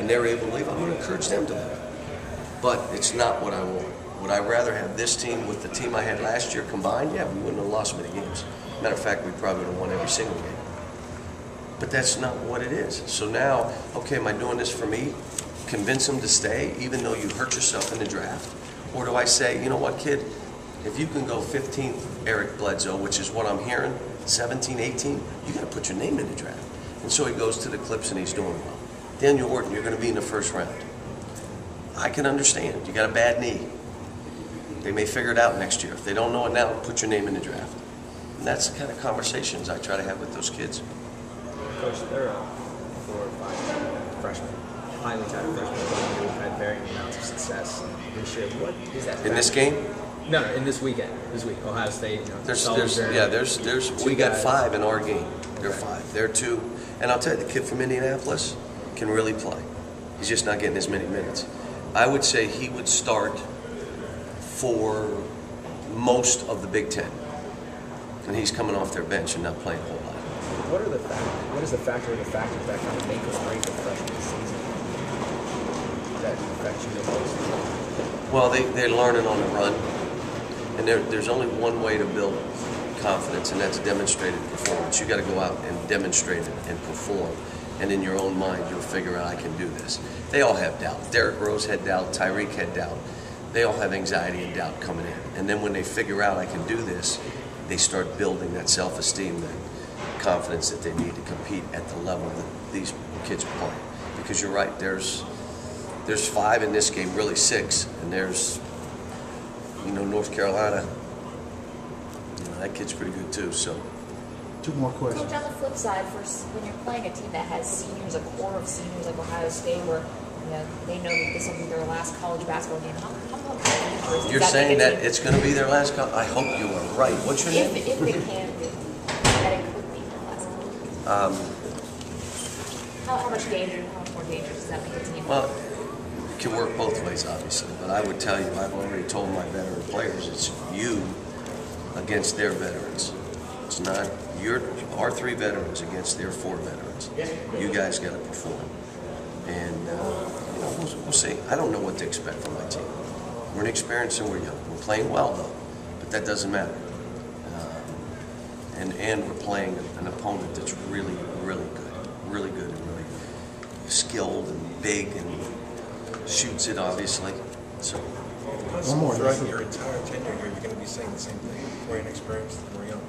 and they're able to leave, I'm going to encourage them to leave. But it's not what I want. Would I rather have this team with the team I had last year combined? Yeah, we wouldn't have lost many games. Matter of fact, we probably would have won every single game. But that's not what it is. So now, okay, am I doing this for me? Convince them to stay, even though you hurt yourself in the draft? Or do I say, you know what, kid, if you can go 15th Eric Bledsoe, which is what I'm hearing, 17, 18, you got to put your name in the draft. And so he goes to the Clips and he's doing well. Daniel Orton, you're going to be in the first round. I can understand. You got a bad knee. They may figure it out next year. If they don't know it now, put your name in the draft. And that's the kind of conversations I try to have with those kids. Coach, there are 4 or 5 freshmen, highly touted freshmen who have had varying amounts of success this year. What is that? In this game? No, in this weekend. This week, Ohio State. There's we got 5 in our game. They're 5. They're 2. And I'll tell you, the kid from Indianapolis can really play. He's just not getting as many minutes. I would say he would start for most of the Big Ten. And he's coming off their bench and not playing a whole lot. What is the factor or the factors that kind of make or break the freshman season that affect you the most? Well, they're learning on the run. And there's only one way to build confidence, and that's demonstrated performance. You got to go out and demonstrate it and perform. And in your own mind, you'll figure out, I can do this. They all have doubt. Derrick Rose had doubt. Tyreek had doubt. They all have anxiety and doubt coming in. And then when they figure out I can do this, they start building that self-esteem, that confidence that they need to compete at the level that these kids are playing. Because you're right, there's 5 in this game, really 6, and there's, North Carolina. That kid's pretty good too. So. 2 more questions. Coach, on the flip side, when you're playing a team that has seniors, a core of seniors like Ohio State, where they know that this will be their last college basketball game. How about you're saying that it's going to be their last college? I hope you are right. What's your name? If they can be, that it could be their last college. How much danger? How much more dangerous does that make a team? Well, it can work both ways, obviously. But I would tell you, I've already told my veteran players, it's you against their veterans. It's not our 3 veterans against their 4 veterans. You guys got to perform, and we'll see. I don't know what to expect from my team. We're inexperienced and we're young. We're playing well though, but that doesn't matter. And we're playing an opponent that's really, really good and really skilled and big and shoots it obviously. So. One more. Throughout your entire tenure here, you're going to be saying the same thing. We're inexperienced and we're young.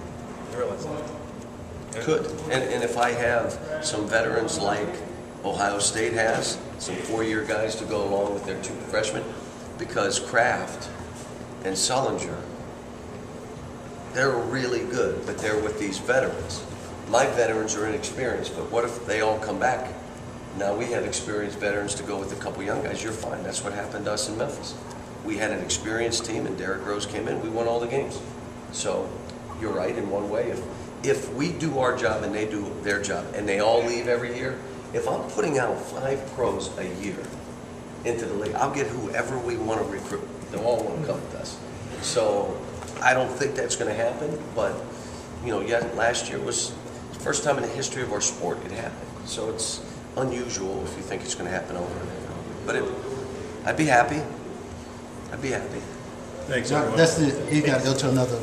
You realize that? Could. And if I have some veterans like Ohio State has, some 4-year guys to go along with their 2 freshmen, because Kraft and Sullinger, they're really good, but they're with these veterans. My veterans are inexperienced, but what if they all come back? Now we have experienced veterans to go with a couple young guys. You're fine. That's what happened to us in Memphis. We had an experienced team, and Derrick Rose came in. We won all the games. So you're right in one way. If we do our job and they do their job, and they all leave every year, if I'm putting out 5 pros a year into the league, I'll get whoever we want to recruit. They'll all want to come with us. So I don't think that's going to happen, but last year was the first time in the history of our sport it happened. So it's unusual if you think it's going to happen over and over. But I'd be happy. I'd be happy. Thanks, That's it. You got to go to another.